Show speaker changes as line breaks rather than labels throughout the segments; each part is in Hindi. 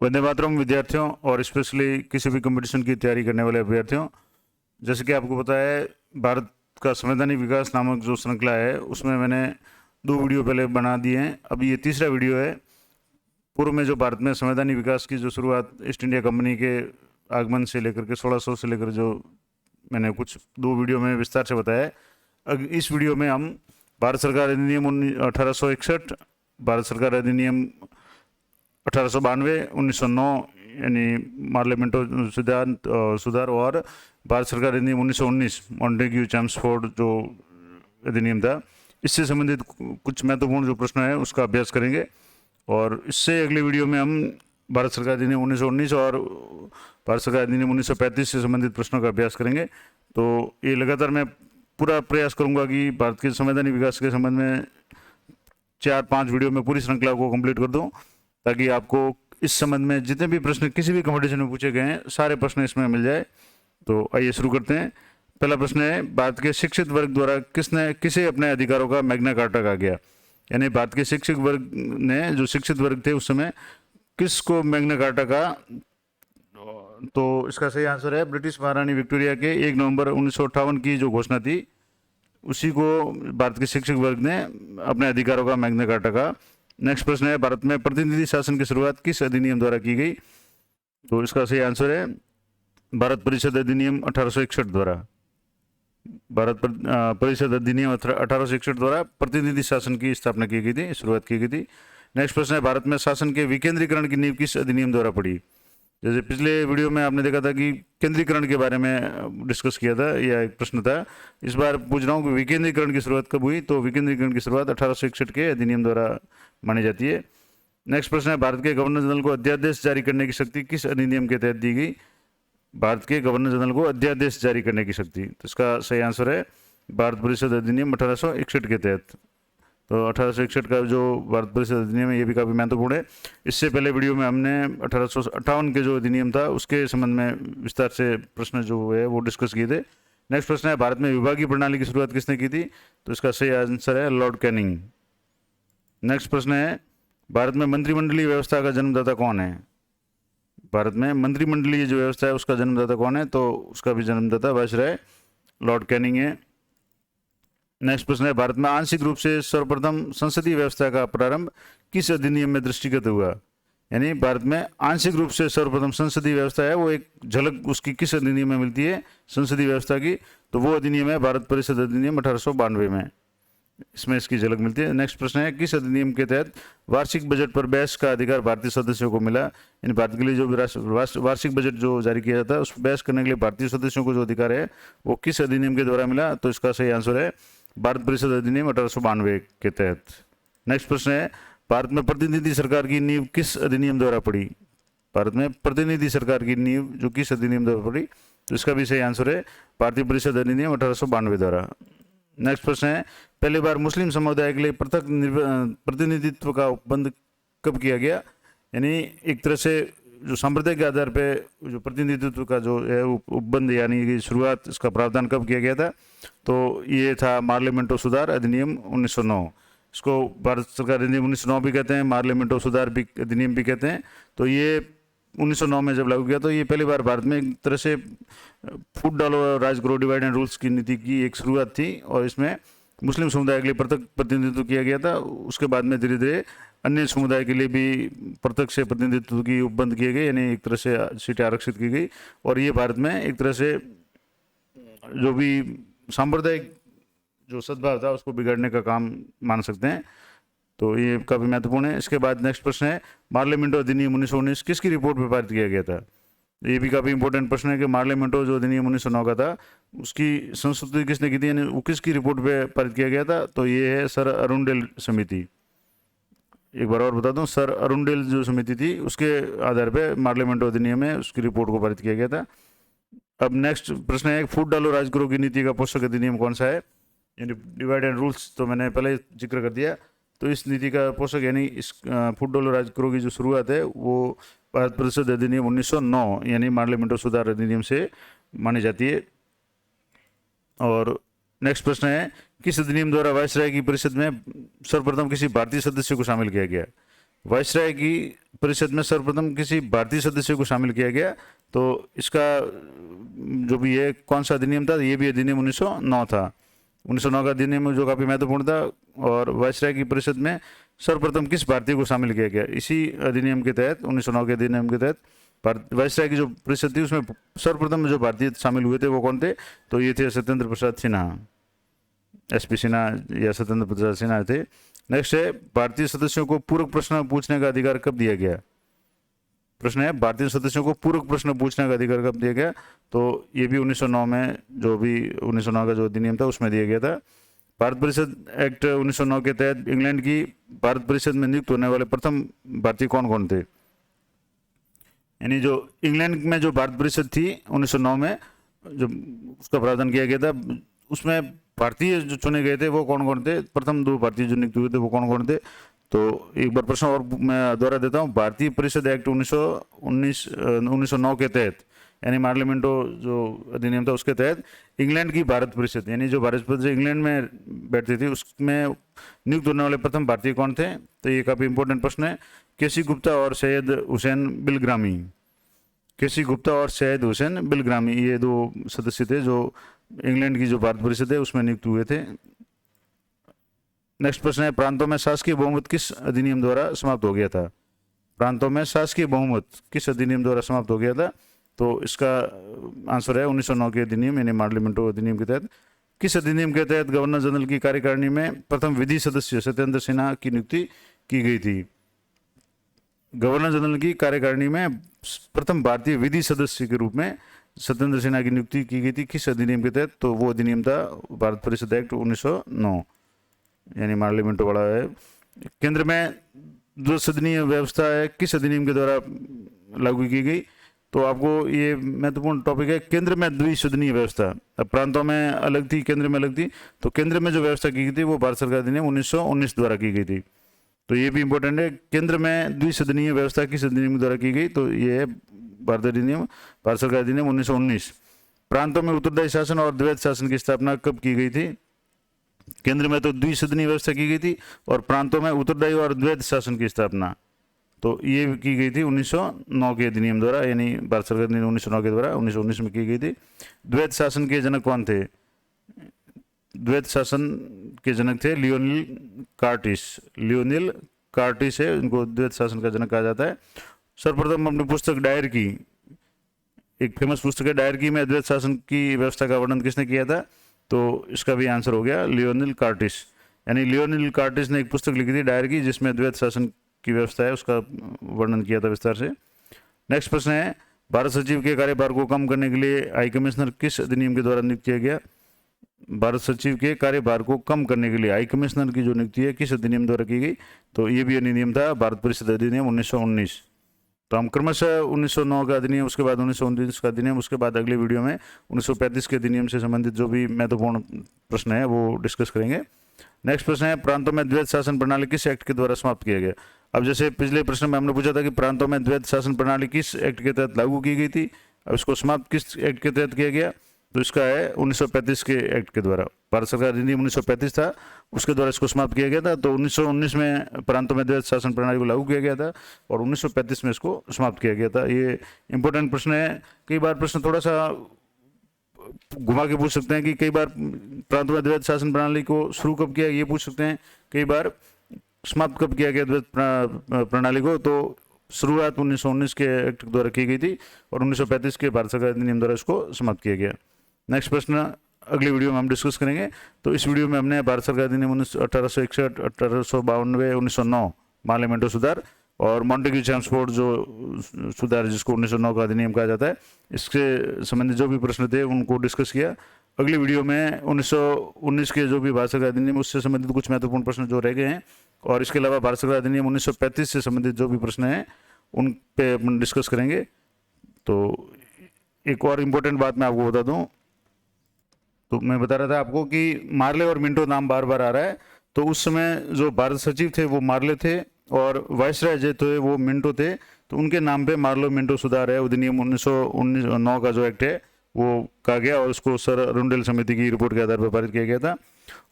वंदे मातरम विद्यार्थियों और स्पेशली किसी भी कंपटीशन की तैयारी करने वाले अभ्यर्थियों, जैसे कि आपको पता है भारत का संवैधानिक विकास नामक जो श्रृंखला है उसमें मैंने 2 वीडियो पहले बना दिए हैं। अब ये तीसरा वीडियो है। पूर्व में जो भारत में संवैधानिक विकास की जो शुरुआत ईस्ट इंडिया कंपनी के आगमन से लेकर के 1600 से लेकर जो मैंने कुछ 2 वीडियो में विस्तार से बताया है। इस वीडियो में हम भारत सरकार अधिनियम 1861, भारत सरकार अधिनियम 1892, 1909 यानी मार्लियामेंटो सुधार और भारत सरकार अधिनियम 1919 मॉन्टेग्यू चैम्सफोर्ड जो अधिनियम था, इससे संबंधित कुछ महत्वपूर्ण जो प्रश्न है उसका अभ्यास करेंगे। और इससे अगले वीडियो में हम भारत सरकार अधिनियम 1919 और भारत सरकार अधिनियम 1935 से संबंधित प्रश्नों का अभ्यास करेंगे। तो ये लगातार मैं पूरा प्रयास करूंगा कि भारत के संवैधानिक विकास के संबंध में 4-5 वीडियो में पूरी श्रृंखला को कंप्लीट कर दूं, ताकि आपको इस संबंध में जितने भी प्रश्न किसी भी कंपटीशन में पूछे गए हैं सारे प्रश्न इसमें मिल जाए। तो आइए शुरू करते हैं। पहला प्रश्न है, भारत के शिक्षित वर्ग द्वारा किसे अपने अधिकारों का मैग्ना कार्टा कहा गया? यानी भारत के शिक्षित वर्ग ने, जो शिक्षित वर्ग थे उस समय, किसको मैग्ना कार्टा कहा? तो इसका सही आंसर है ब्रिटिश महारानी विक्टोरिया के 1 नवंबर 1958 की जो घोषणा थी, उसी को भारत के शिक्षक वर्ग ने अपने अधिकारों का मैग्ना कार्टा कहा। नेक्स्ट प्रश्न है, भारत में प्रतिनिधि शासन की शुरुआत किस अधिनियम द्वारा की गई? तो इसका सही आंसर है भारत परिषद अधिनियम 1861 द्वारा। भारत परिषद अधिनियम 1861 द्वारा प्रतिनिधि शासन की स्थापना की गई थी, शुरुआत की गई थी। नेक्स्ट प्रश्न है, भारत में शासन के विकेंद्रीकरण की नींव किस अधिनियम द्वारा पड़ी? जैसे पिछले वीडियो में आपने देखा था कि केंद्रीकरण के बारे में डिस्कस किया था, यह एक प्रश्न था। इस बार पूछ रहा हूँ कि विकेंद्रीकरण की शुरुआत कब हुई? तो विकेंद्रीकरण की शुरुआत 1861 के अधिनियम द्वारा मानी जाती है। नेक्स्ट प्रश्न है, भारत के गवर्नर जनरल को अध्यादेश जारी करने की शक्ति किस अधिनियम के तहत दी गई? भारत के गवर्नर जनरल को अध्यादेश जारी करने की शक्ति, तो इसका सही आंसर है भारत परिषद अधिनियम 1861 के तहत। तो 1861 का जो भारत परिषद अधिनियम है ये भी काफ़ी महत्वपूर्ण है। इससे पहले वीडियो में हमने 1858 के जो अधिनियम था उसके संबंध में विस्तार से प्रश्न जो है वो डिस्कस किए थे। नेक्स्ट प्रश्न है, भारत में विभागीय प्रणाली की शुरुआत किसने की थी? तो इसका सही आंसर है लॉर्ड कैनिंग। नेक्स्ट प्रश्न है, भारत में मंत्रिमंडलीय व्यवस्था का जन्मदाता कौन है? भारत में मंत्रिमंडलीय जो व्यवस्था है उसका जन्मदाता कौन है? तो उसका भी जन्मदाता वायसराय लॉर्ड कैनिंग है। नेक्स्ट प्रश्न है, भारत में आंशिक रूप से सर्वप्रथम संसदीय व्यवस्था का प्रारंभ किस अधिनियम में दृष्टिगत हुआ? यानी भारत में आंशिक रूप से सर्वप्रथम संसदीय व्यवस्था है, वो एक झलक उसकी किस अधिनियम में मिलती है संसदीय व्यवस्था की? तो वो अधिनियम है भारत परिषद अधिनियम 1892 में, इसमें इसकी झलक मिलती है। नेक्स्ट प्रश्न है, किस अधिनियम के तहत वार्षिक बजट पर बहस का अधिकार भारतीय सदस्यों को मिला? यानी भारत के लिए जो वार्षिक बजट जो जारी किया जाता है उस बहस करने के लिए भारतीय सदस्यों को जो अधिकार है वो किस अधिनियम के द्वारा मिला? तो इसका सही आंसर है भारत परिषद अधिनियम 1892 के तहत। नेक्स्ट प्रश्न है, भारत में प्रतिनिधि सरकार की नींव किस अधिनियम द्वारा पड़ी? भारत में प्रतिनिधि सरकार की नींव जो किस अधिनियम द्वारा पड़ी? तो इसका भी सही आंसर है भारतीय परिषद अधिनियम 1892 द्वारा। नेक्स्ट प्रश्न है, पहली बार मुस्लिम समुदाय के लिए पृथक प्रतिनिधित्व का उपबंध कब किया गया? यानी एक तरह से जो सांप्रदायिक के आधार पे जो प्रतिनिधित्व का जो है उपबंध यानी कि शुरुआत, इसका प्रावधान कब किया गया था? तो ये था मार्लियामेंटो सुधार अधिनियम 1909। इसको भारत सरकार अधिनियम 1909 भी कहते हैं, मार्लियामेंटो सुधार भी अधिनियम भी कहते हैं। तो ये 1909 में जब लागू किया तो ये पहली बार भारत में एक तरह से फूट डालो राज करो डिवाइड एंड रूल्स की नीति की एक शुरुआत थी, और इसमें मुस्लिम समुदाय के लिए पृथक प्रतिनिधित्व किया गया था। उसके बाद में धीरे धीरे अन्य समुदाय के लिए भी पृथक से प्रतिनिधित्व की उपबंध किए गए, यानी एक तरह से सीटें आरक्षित की गई। और ये भारत में एक तरह से जो भी सांप्रदायिक जो सद्भाव था उसको बिगाड़ने का काम मान सकते हैं। तो ये काफ़ी महत्वपूर्ण है। इसके बाद नेक्स्ट प्रश्न है, मार्लियामेंटो अधिनियम 1919 किसकी रिपोर्ट पर पारित किया गया था? ये भी काफ़ी इंपॉर्टेंट प्रश्न है कि मार्लियामेंटो जो अधिनियम 1909 का था उसकी संस्तुति किसने की थी, यानी वो किसकी रिपोर्ट पे पारित किया गया था? तो ये है सर अरुणडेल समिति। एक बार और बता दूं, सर अरुणडेल जो समिति थी उसके आधार पे मार्लियामेंटो अधिनियम है उसकी रिपोर्ट को पारित किया गया था। अब नेक्स्ट प्रश्न है, फूट डालो राज करो की नीति का पोषक अधिनियम कौन सा है? यानी डिवाइड एंड रूल्स तो मैंने पहले जिक्र कर दिया। तो इस नीति का पोषक यानी इस फूट डालो राज करो की जो शुरुआत है वो भारत परिषद अधिनियम 1909 यानी मार्लियामेंटो सुधार अधिनियम से मानी जाती है। और नेक्स्ट प्रश्न है, किस अधिनियम द्वारा वायसराय की परिषद में सर्वप्रथम किसी भारतीय सदस्य को शामिल किया गया? वायसराय की परिषद में सर्वप्रथम किसी भारतीय सदस्य को शामिल किया गया। तो इसका जो भी है कौन सा अधिनियम था, ये भी अधिनियम 1909 था। 1909 का अधिनियम जो काफ़ी महत्वपूर्ण था। और वायसराय की परिषद में सर्वप्रथम किस भारतीय को शामिल किया गया, इसी अधिनियम के तहत 1909 के अधिनियम के तहत वायसराय की जो परिषद थी उसमें सर्वप्रथम जो भारतीय शामिल हुए थे वो कौन थे, तो ये थे सत्येंद्र प्रसाद सिन्हा, एसपी सिन्हा या सत्येंद्र प्रसाद सिन्हा थे। नेक्स्ट है, भारतीय सदस्यों को पूरक प्रश्न पूछने का अधिकार कब दिया गया। प्रश्न है, भारतीय सदस्यों को पूरक प्रश्न पूछने का अधिकार कब दिया गया, तो ये भी 1909 में, जो भी 1909 का जो अधिनियम था उसमें दिया गया था। भारत परिषद एक्ट 1909 के तहत इंग्लैंड की भारत परिषद में नियुक्त होने वाले प्रथम भारतीय कौन कौन थे, यानी जो इंग्लैंड में जो भारत परिषद थी 1909 में जो उसका प्रावधान किया गया था, उसमें भारतीय जो चुने गए थे वो कौन कौन थे, प्रथम 2 भारतीय जो नियुक्त हुए थे वो कौन कौन थे। तो एक बार प्रश्न और मैं दोहरा देता हूँ, भारतीय परिषद एक्ट 1909 के तहत, यानी मार्लिमेंटो जो अधिनियम था उसके तहत इंग्लैंड की भारत परिषद, यानी जो भारत परिषद इंग्लैंड में बैठती थी उसमें नियुक्त होने वाले प्रथम भारतीय कौन थे। तो ये काफ़ी इंपॉर्टेंट प्रश्न है। केसी गुप्ता और सैयद हुसैन बिलग्रामी, केसी गुप्ता और सैयद हुसैन बिलग्रामी, ये 2 सदस्य थे जो इंग्लैंड की जो भारत परिषद है उसमें नियुक्त हुए थे। नेक्स्ट प्रश्न है, प्रांतों में शासकीय बहुमत किस अधिनियम द्वारा समाप्त हो गया था। प्रांतों में शासकीय बहुमत किस अधिनियम द्वारा समाप्त हो गया था, तो इसका आंसर है 1909 के अधिनियम, यानी मार्लिमेंटो अधिनियम के तहत। किस अधिनियम के तहत गवर्नर जनरल की कार्यकारिणी में प्रथम विधि सदस्य सत्येंद्र सिन्हा की नियुक्ति की गई थी। गवर्नर जनरल की कार्यकारिणी में प्रथम भारतीय विधि सदस्य के रूप में सत्येंद्र सिन्हा की नियुक्ति की गई थी, किस अधिनियम के तहत, तो वो अधिनियम था भारत परिषद एक्ट 1909, यानी मार्लिमेंटो वाला है। केंद्र में द्विसदनीय व्यवस्था है किस अधिनियम के द्वारा लागू की गई, तो आपको ये महत्वपूर्ण टॉपिक है, केंद्र में द्विसदनीय व्यवस्था। अब प्रांतों में अलग थी, केंद्र में अलग थी, तो केंद्र में जो व्यवस्था की गई थी वो भारत सरकार अधिनियम 1919 द्वारा की गई थी। तो ये भी इंपॉर्टेंट है, केंद्र में द्विसदनीय व्यवस्था किस अधिनियम द्वारा की गई, तो ये है भारत अधिनियम, भारत सरकार अधिनियम 1919। प्रांतों में उत्तरदायी शासन और द्वैत शासन की स्थापना कब की गई थी। केंद्र में तो द्विसदनीय व्यवस्था की गई थी और प्रांतों में उत्तरदायी और द्वैत शासन की स्थापना तो ये की गई थी 1909 के अधिनियम द्वारा, यानी भारत सरकार अधिनियम 1909 के द्वारा 1919 में की गई थी। द्वैत शासन के जनक कौन थे, द्वैत शासन के जनक थे लियोनिल कार्टिस, लियोनिल कार्टिस है, इनको द्वैत शासन का जनक कहा जाता है। सर्वप्रथम अपनी पुस्तक डायर की, एक फेमस पुस्तक है डायर की में द्वैत शासन की व्यवस्था का वर्णन किसने किया था, तो इसका भी आंसर हो गया लियोनिल कार्टिस, यानी लियोनिल कार्टिस ने एक पुस्तक लिखी थी डायर की जिसमें द्वैत शासन की व्यवस्था है उसका वर्णन किया था विस्तार से। नेक्स्ट प्रश्न है, भारत सचिव के कार्यभार को कम करने के लिए हाई कमिश्नर किस अधिनियम के द्वारा नियुक्त किया गया। भारत सचिव के कार्यभार को कम करने के लिए हाई कमिश्नर की जो नियुक्ति है किस अधिनियम द्वारा की गई, तो ये भी अधिनियम था भारत परिषद अधिनियम 1919। तो हम क्रमशः 1909 का अधिनियम, उसके बाद 1919 का अधिनियम, उसके बाद अगले वीडियो में 1935 के अधिनियम से संबंधित जो भी महत्वपूर्ण प्रश्न है वो डिस्कस करेंगे। नेक्स्ट प्रश्न है, प्रांतों में द्वैत शासन प्रणाली किस एक्ट के द्वारा समाप्त किया गया। अब जैसे पिछले प्रश्न में हमने पूछा था कि प्रांतों में द्वैत शासन प्रणाली किस एक्ट के तहत लागू की गई थी, अब इसको समाप्त किस एक्ट के तहत किया गया, तो इसका है 1935 के एक्ट के द्वारा। भारत सरकार अधिनियम 1935 था, उसके द्वारा इसको समाप्त किया गया था। तो 1919 में प्रांतों में द्वैत शासन प्रणाली को लागू किया गया था और 1935 में इसको समाप्त किया गया था। ये इंपॉर्टेंट प्रश्न है। कई बार प्रश्न थोड़ा सा घुमा के पूछ सकते हैं कि कई बार प्रांतों में द्वैत शासन प्रणाली को शुरू कब किया, ये पूछ सकते हैं। कई बार समाप्त कब किया गया द्वैत प्रणाली को, तो शुरुआत 1919 के एक्ट द्वारा की गई थी और 1935 के भारत सरकार अधिनियम द्वारा इसको समाप्त किया गया। नेक्स्ट प्रश्न अगली वीडियो में हम डिस्कस करेंगे। तो इस वीडियो में हमने भारत सरकार अधिनियम 1861, 1852, 1909 मार्लिमेंटो सुधार और मॉन्टेग्यू चैम्सफोर्ड जो सुधार जिसको 1909 का अधिनियम कहा जाता है, इसके संबंधित जो भी प्रश्न थे उनको डिस्कस किया। अगली वीडियो में 1919 के जो भी भारत सरकार अधिनियम उससे संबंधित कुछ महत्वपूर्ण प्रश्न जो रह गए हैं और इसके अलावा भारत सरकार अधिनियम 1935 से संबंधित जो भी प्रश्न हैं उन पे अपन डिस्कस करेंगे। तो एक और इम्पोर्टेंट बात मैं आपको बता दूं, तो मैं बता रहा था आपको कि मार्ले और मिंटो नाम बार बार आ रहा है। तो उस समय जो भारत सचिव थे वो मार्ले थे और वायसराय जो थे वो मिंटो थे, तो उनके नाम पे मार्लो मिंटो सुधार है अधिनियम 1909 का जो एक्ट है वो कहा गया और उसको सर अरुंडेल समिति की रिपोर्ट के आधार पर पारित किया गया था।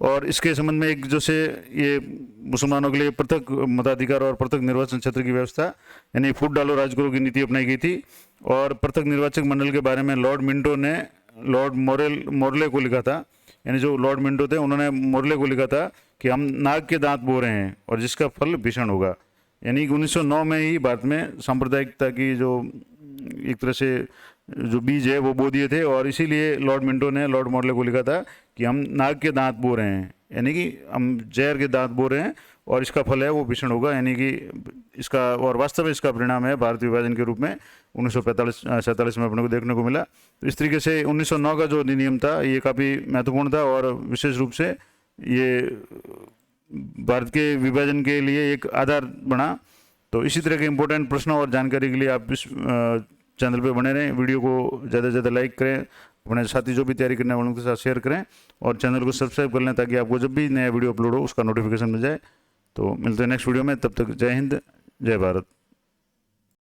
और इसके संबंध में एक जैसे ये मुसलमानों के लिए पृथक मताधिकार और पृथक निर्वाचन क्षेत्र की व्यवस्था यानी फूट डालो राजगुरु की नीति अपनाई गई थी। और पृथक निर्वाचक मंडल के बारे में लॉर्ड मिंटो ने लॉर्ड मोरले को लिखा था, यानी जो लॉर्ड मिंटो थे उन्होंने मोरले को लिखा था कि हम नाग के दांत बो रहे हैं और जिसका फल भीषण होगा। यानी कि 1909 में ही भारत में सांप्रदायिकता की जो एक तरह से जो बीज है वो बो दिए थे, और इसीलिए लॉर्ड मिंटो ने लॉर्ड मोरले को लिखा था कि हम नाग के दांत बो रहे हैं, यानी कि हम जहर के दांत बो रहे हैं और इसका फल है वो भीषण होगा। यानी कि इसका और वास्तव में इसका परिणाम है भारतीय विभाजन के रूप में 1947 में अपने को देखने को मिला। तो इस तरीके से 1909 का जो अधिनियम था ये काफ़ी महत्वपूर्ण था और विशेष रूप से ये भारत के विभाजन के लिए एक आधार बना। तो इसी तरह के इम्पोर्टेंट प्रश्नों और जानकारी के लिए आप इस चैनल पे बने रहें, वीडियो को ज़्यादा से ज़्यादा लाइक करें, अपने साथी जो भी तैयारी करने वालों के साथ शेयर करें और चैनल को सब्सक्राइब कर लें ताकि आपको जब भी नया वीडियो अपलोड हो उसका नोटिफिकेशन मिल जाए। तो मिलते हैं नेक्स्ट वीडियो में, तब तक जय हिंद, जय भारत।